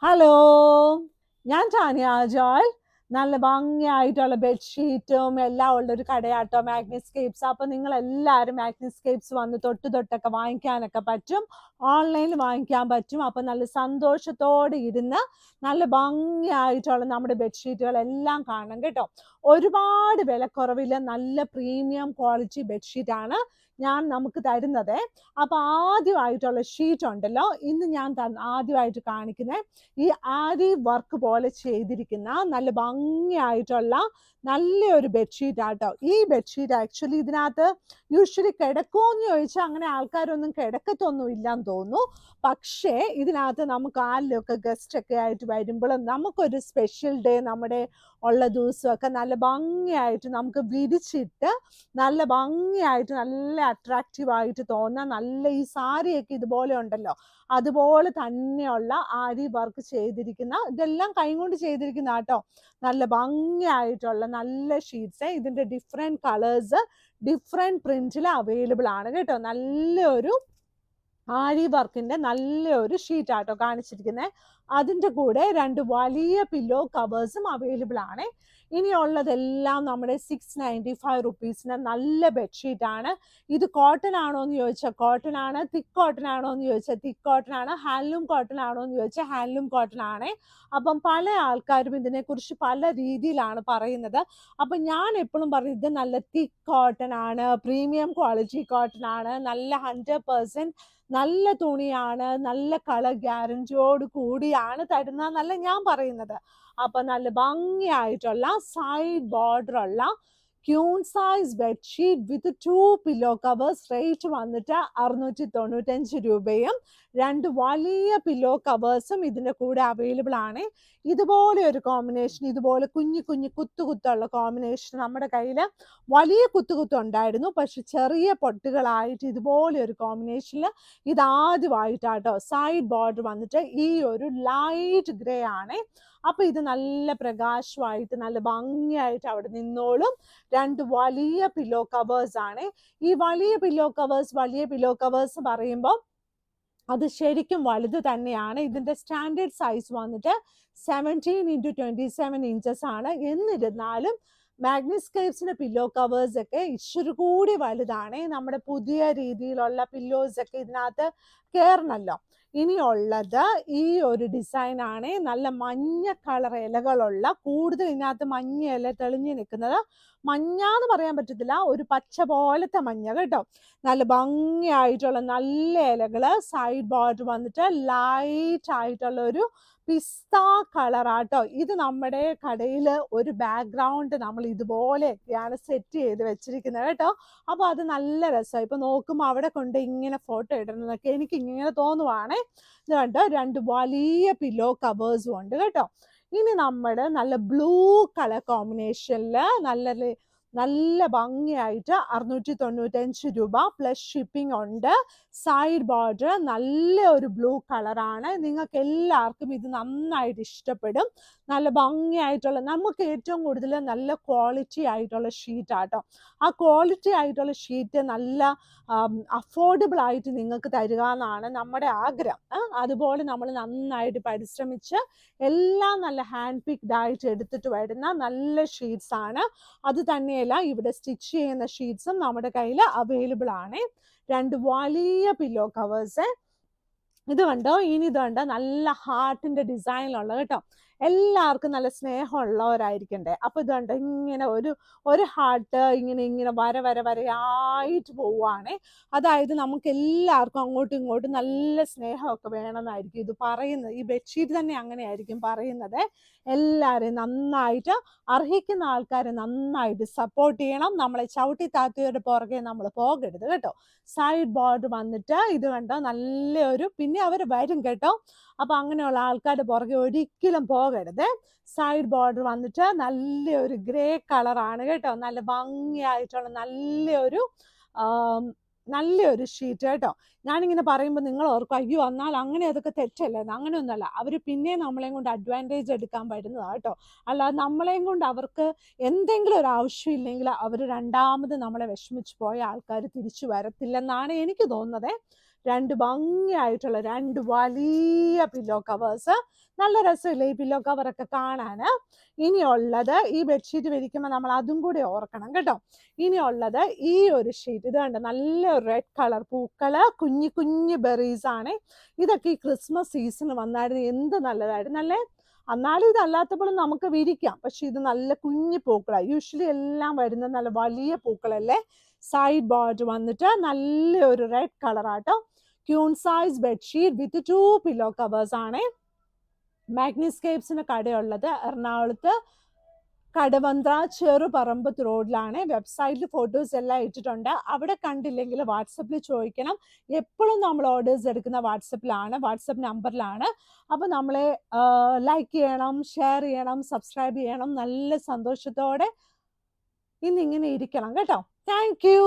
Hello, ഞാൻ ടാനിയ ജോയ്. നല്ല ഭംഗിയായിട്ടുള്ള ബെഡ്ഷീറ്റും എല്ലാം ഉള്ള ഒരു കടയാട്ടോ മാഗ്നിസ്കേപ്സ്. അപ്പൊ നിങ്ങൾ എല്ലാവരും മാഗ്നിസ്കേപ്സ് വന്ന് തൊട്ടൊക്കെ വാങ്ങിക്കാനൊക്കെ പറ്റും. ഓൺലൈനിൽ വാങ്ങിക്കാൻ പറ്റും. അപ്പൊ നല്ല സന്തോഷത്തോടെ ഇരുന്ന് നല്ല ഭംഗിയായിട്ടുള്ള നമ്മുടെ ബെഡ്ഷീറ്റുകൾ എല്ലാം കാണണം കേട്ടോ. ഒരുപാട് വിലക്കുറവില് നല്ല പ്രീമിയം ക്വാളിറ്റി ബെഡ്ഷീറ്റ് ആണ് നമുക്ക് തരുന്നത്. അപ്പൊ ആദ്യമായിട്ടുള്ള ഷീറ്റ് ഉണ്ടല്ലോ, ഇന്ന് ഞാൻ ആദ്യമായിട്ട് കാണിക്കുന്നത് ഈ ആരി വർക്ക് പോലെ ചെയ്തിരിക്കുന്ന നല്ല ഭംഗിയായിട്ടുള്ള നല്ലൊരു ബെഡ്ഷീറ്റ് ആട്ടോ. ഈ ബെഡ്ഷീറ്റ് ആക്ച്വലി ഇതിനകത്ത് യൂഷ്വലി കിടക്കുമോന്ന് ചോദിച്ചാൽ അങ്ങനെ ആൾക്കാരൊന്നും കിടക്കത്തൊന്നും ഇല്ലാന്ന് തോന്നുന്നു. പക്ഷേ ഇതിനകത്ത് നമുക്ക് ആരിലൊക്കെ ഗസ്റ്റ് ഒക്കെ ആയിട്ട് വരുമ്പോഴും നമുക്കൊരു സ്പെഷ്യൽ ഡേ നമ്മുടെ ഉള്ള ദിവസമൊക്കെ നല്ല ഭംഗിയായിട്ട് നമുക്ക് വിരിച്ചിട്ട് നല്ല ഭംഗിയായിട്ട് നല്ല അട്രാക്റ്റീവായിട്ട് തോന്നുന്ന നല്ല ഈ സാരിയൊക്കെ ഇതുപോലെ ഉണ്ടല്ലോ, അതുപോലെ തന്നെയുള്ള ആരി വർക്ക് ചെയ്തിരിക്കുന്ന, ഇതെല്ലാം കൈകൊണ്ട് ചെയ്തിരിക്കുന്ന കേട്ടോ, നല്ല ഭംഗിയായിട്ടുള്ള നല്ല ഷീറ്റ്സ്. ഇതിന്റെ ഡിഫറെന്റ് കളേഴ്സ് ഡിഫറെന്റ് പ്രിന്റിൽ അവൈലബിൾ ആണ് കേട്ടോ. നല്ലൊരു ആരി വർക്കിന്റെ നല്ലൊരു ഷീറ്റ് ആട്ടോ കാണിച്ചിരിക്കുന്നത്. അതിന്റെ കൂടെ 2 വലിയ പില്ലോ കവേഴ്സും അവൈലബിൾ ആണ്. ഇനിയുള്ളതെല്ലാം നമ്മുടെ 695 റുപ്പീസിന് നല്ല ബെഡ്ഷീറ്റ് ആണ്. ഇത് കോട്ടൺ ആണോ എന്ന് ചോദിച്ചാൽ കോട്ടൺ ആണ്, തിക്ക് കോട്ടൺ ആണോ എന്ന് ചോദിച്ചാൽ തിക്ക് കോട്ടൺ ആണ്, ഹാൻഡ്ലൂം കോട്ടൺ ആണോ എന്ന് ചോദിച്ചാൽ ഹാൻഡ്ലൂം കോട്ടൺ ആണ്. അപ്പം പല ആൾക്കാരും ഇതിനെക്കുറിച്ച് പല രീതിയിലാണ് പറയുന്നത്. അപ്പം ഞാൻ എപ്പോഴും പറയും ഇത് നല്ല തിക്ക് കോട്ടൺ ആണ്, പ്രീമിയം ക്വാളിറ്റി കോട്ടൺ ആണ്, നല്ല 100% നല്ല തുണിയാണ്, നല്ല കളർ ഗ്യാരണ്ടിയോട് കൂടിയാണ് തരുന്നതെന്നല്ല ഞാൻ പറയുന്നത്. അപ്പൊ നല്ല ഭംഗിയായിട്ടുള്ള സൈഡ് ബോർഡർ ഉള്ള queen size bedsheet with 2 pillow covers. Rate വന്നിട്ട് 695 രൂപയും 2 വലിയ പില്ലോ കവേഴ്സും ഇതിന്റെ കൂടെ അവൈലബിൾ ആണ്. ഇതുപോലെ ഒരു കോമ്പിനേഷൻ, ഇതുപോലെ കുഞ്ഞു കുഞ്ഞു കുത്തുള്ള കോമ്പിനേഷൻ നമ്മുടെ കയ്യിൽ വലിയ കുത്തുണ്ടായിരുന്നു, പക്ഷെ ചെറിയ പൊട്ടുകളായിട്ട് ഇതുപോലെ ഒരു കോമ്പിനേഷനിൽ ഇതാദ്യമായിട്ടാട്ടോ. സൈഡ് ബോർഡർ വന്നിട്ട് ഈ ഒരു ലൈറ്റ് ഗ്രേ ആണ്. അപ്പൊ ഇത് നല്ല പ്രകാശമായിട്ട് നല്ല ഭംഗിയായിട്ട് അവിടെ നിന്നോളും. 2 വലിയ പില്ലോ കവേഴ്സ് ആണ്. ഈ വലിയ പില്ലോ കവേഴ്സ് പറയുമ്പോൾ അത് ശരിക്കും വലുത് തന്നെയാണ്. ഇതിന്റെ സ്റ്റാൻഡേർഡ് സൈസ് വന്നിട്ട് 17x27 ഇഞ്ചസ് ആണ്. എന്നിരുന്നാലും മാഗ്നിസ്കേപ്സിന്റെ പില്ലോ കവേഴ്സ് ഒക്കെ ഇച്ചിരി കൂടി വലുതാണ്. നമ്മുടെ പുതിയ രീതിയിലുള്ള പില്ലോസ് ഒക്കെ ഇതിനകത്ത് കയറണല്ലോ. ഇനിയുള്ളത് ഈ ഒരു ഡിസൈൻ ആണ്. നല്ല മഞ്ഞ കളർ ഇലകളുള്ള, കൂടുതൽ ഇതിനകത്ത് മഞ്ഞ ഇല തെളിഞ്ഞു നിൽക്കുന്നത്. മഞ്ഞാന്ന് പറയാൻ പറ്റത്തില്ല, ഒരു പച്ച പോലത്തെ മഞ്ഞ കേട്ടോ. നല്ല ഭംഗിയായിട്ടുള്ള നല്ല ഇലകള്. സൈഡ് ബോർഡർ വന്നിട്ട് ലൈറ്റ് ആയിട്ടുള്ള ഒരു പിസ്ത കളറാട്ടോ. ഇത് നമ്മുടെ കടയിൽ ഒരു ബാക്ക്ഗ്രൗണ്ട് നമ്മൾ ഇതുപോലെയൊക്കെയാണ് സെറ്റ് ചെയ്ത് വെച്ചിരിക്കുന്നത് കേട്ടോ. അപ്പൊ അത് നല്ല രസമാണ്. ഇപ്പൊ നോക്കുമ്പോൾ അവിടെ കൊണ്ട് ഇങ്ങനെ ഫോട്ടോ ഇടണമെന്നൊക്കെ എനിക്ക് ഇങ്ങനെ തോന്നുവാണേ. ഇത് കണ്ടോ, 2 വലിയ പില്ലോ കവേഴ്സും ഉണ്ട് കേട്ടോ. ഇനി നമ്മുടെ നല്ല ബ്ലൂ കളർ കോമ്പിനേഷനിൽ നല്ല ഭംഗിയായിട്ട് 695 രൂപ പ്ലസ് ഷിപ്പിംഗ് ഉണ്ട്. സൈഡ് ബോർഡർ നല്ല ഒരു ബ്ലൂ കളറാണ്. നിങ്ങൾക്ക് എല്ലാവർക്കും ഇത് നന്നായിട്ട് ഇഷ്ടപ്പെടും. നല്ല ഭംഗിയായിട്ടുള്ള, നമുക്ക് ഏറ്റവും കൂടുതൽ നല്ല ക്വാളിറ്റി ആയിട്ടുള്ള ഷീറ്റ് ആട്ടോ. ആ ക്വാളിറ്റി ആയിട്ടുള്ള ഷീറ്റ് നല്ല അഫോർഡബിൾ ആയിട്ട് നിങ്ങൾക്ക് തരിക എന്നാണ് നമ്മുടെ ആഗ്രഹം. അതുപോലെ നമ്മൾ നന്നായിട്ട് പരിശ്രമിച്ച് എല്ലാം നല്ല ഹാൻഡ് പിക്ഡ് ആയിട്ട് എടുത്തിട്ട് വരുന്ന നല്ല ഷീറ്റ്സ് ആണ്. അത് തന്നെയല്ല, ഇവിടെ സ്റ്റിച്ച് ചെയ്യുന്ന ഷീറ്റ്സും നമ്മുടെ കയ്യിൽ അവൈലബിൾ ആണ്. 2 വലിയ പില്ലോ കവേഴ്സ്. ഇത് കണ്ടോ, ഇനി ഇത് കണ്ടോ, നല്ല ഹാർട്ടിന്റെ ഡിസൈനിലുള്ള കേട്ടോ. എല്ലാവർക്കും നല്ല സ്നേഹമുള്ളവരായിരിക്കണ്ടേ. അപ്പൊ ഇത് കണ്ടോ, ഇങ്ങനെ ഒരു ഹാർട്ട് ഇങ്ങനെ വരയായിട്ട് പോവുകയാണേ. അതായത് നമുക്ക് എല്ലാവർക്കും അങ്ങോട്ടും ഇങ്ങോട്ടും നല്ല സ്നേഹമൊക്കെ വേണമെന്നായിരിക്കും ഇത് പറയുന്നത്. ഈ ബെഡ്ഷീറ്റ് തന്നെ അങ്ങനെയായിരിക്കും പറയുന്നത്. എല്ലാവരെയും നന്നായിട്ട്, അർഹിക്കുന്ന ആൾക്കാരെ നന്നായിട്ട് സപ്പോർട്ട് ചെയ്യണം. നമ്മളെ ചവിട്ടി താത്തിയുടെ പുറകെ നമ്മൾ പോകരുത് കേട്ടോ. സൈഡ് ബോർഡർ വന്നിട്ട് ഇത് കണ്ടോ, നല്ലൊരു, പിന്നെ അവർ വരും കേട്ടോ. അപ്പൊ അങ്ങനെയുള്ള ആൾക്കാരുടെ പുറകെ ഒരിക്കലും പോകരുത്. സൈഡ് ബോർഡർ വന്നിട്ട് നല്ലൊരു ഗ്രേ കളറാണ് കേട്ടോ. നല്ല ഭംഗിയായിട്ടുള്ള നല്ലൊരു ഷീറ്റ് കേട്ടോ. ഞാനിങ്ങനെ പറയുമ്പോൾ നിങ്ങൾ ഓർക്കും അയ്യോ എന്നാൽ അങ്ങനെ അതൊക്കെ തെറ്റല്ലേ. അങ്ങനെയൊന്നുമല്ല, അവർ പിന്നെ നമ്മളെയും കൊണ്ട് അഡ്വാൻറ്റേജ് എടുക്കാൻ വരുന്നതാണ് കേട്ടോ. അല്ലാതെ നമ്മളെയും കൊണ്ട് അവർക്ക് എന്തെങ്കിലും ഒരു ആവശ്യമില്ലെങ്കിൽ അവർ രണ്ടാമത് നമ്മളെ വിഷമിച്ച് പോയ ആൾക്കാർ തിരിച്ചു വരത്തില്ലെന്നാണ് എനിക്ക് തോന്നുന്നത്. 2 ഭംഗിയായിട്ടുള്ള 2 വലിയ പില്ലോ കവേഴ്സ്. നല്ല രസമില്ലേ ഈ പില്ലോ കവറൊക്കെ കാണാന്? ഇനിയുള്ളത് ഈ ബെഡ്ഷീറ്റ് വിരിക്കുമ്പോൾ നമ്മൾ അതും കൂടി ഓർക്കണം കേട്ടോ. ഇനിയുള്ളത് ഈ ഒരു ഷീറ്റ്. ഇത് കണ്ടോ, നല്ല റെഡ് കളർ പൂക്കള്, കുഞ്ഞു കുഞ്ഞു ബെറീസ് ആണ്. ഇതൊക്കെ ഈ ക്രിസ്മസ് സീസൺ വന്നായിരുന്നു എന്ത് നല്ലതായിരുന്നു അല്ലേ? എന്നാലും ഇതല്ലാത്തപ്പോഴും നമുക്ക് വിരിക്കാം. പക്ഷെ ഇത് നല്ല കുഞ്ഞു പൂക്കളാണ്. യൂഷ്വലി എല്ലാം വരുന്നത് നല്ല വലിയ പൂക്കളല്ലേ? സൈഡ് ബോർഡ് വന്നിട്ട് നല്ലൊരു റെഡ് കളറാട്ടോ. Queen size bedsheet with 2 pillow covers ആണ്. മാഗ്നിസ്കേപ്സിന് കടയുള്ളത് എറണാകുളത്ത് കടവന്ത്ര ചെറുപറമ്പത്ത് റോഡിലാണ്. വെബ്സൈറ്റിൽ ഫോട്ടോസ് എല്ലാം ഇട്ടിട്ടുണ്ട്. അവിടെ കണ്ടില്ലെങ്കിൽ വാട്സപ്പിൽ ചോദിക്കണം. എപ്പോഴും നമ്മൾ ഓർഡേഴ്സ് എടുക്കുന്ന വാട്സപ്പിലാണ്, വാട്സപ്പ് നമ്പറിലാണ്. അപ്പോൾ നമ്മളെ ലൈക്ക് ചെയ്യണം, ഷെയർ ചെയ്യണം, സബ്സ്ക്രൈബ് ചെയ്യണം. നല്ല സന്തോഷത്തോടെ ഇന്നിങ്ങനെ ഇരിക്കണം കേട്ടോ. Thank you.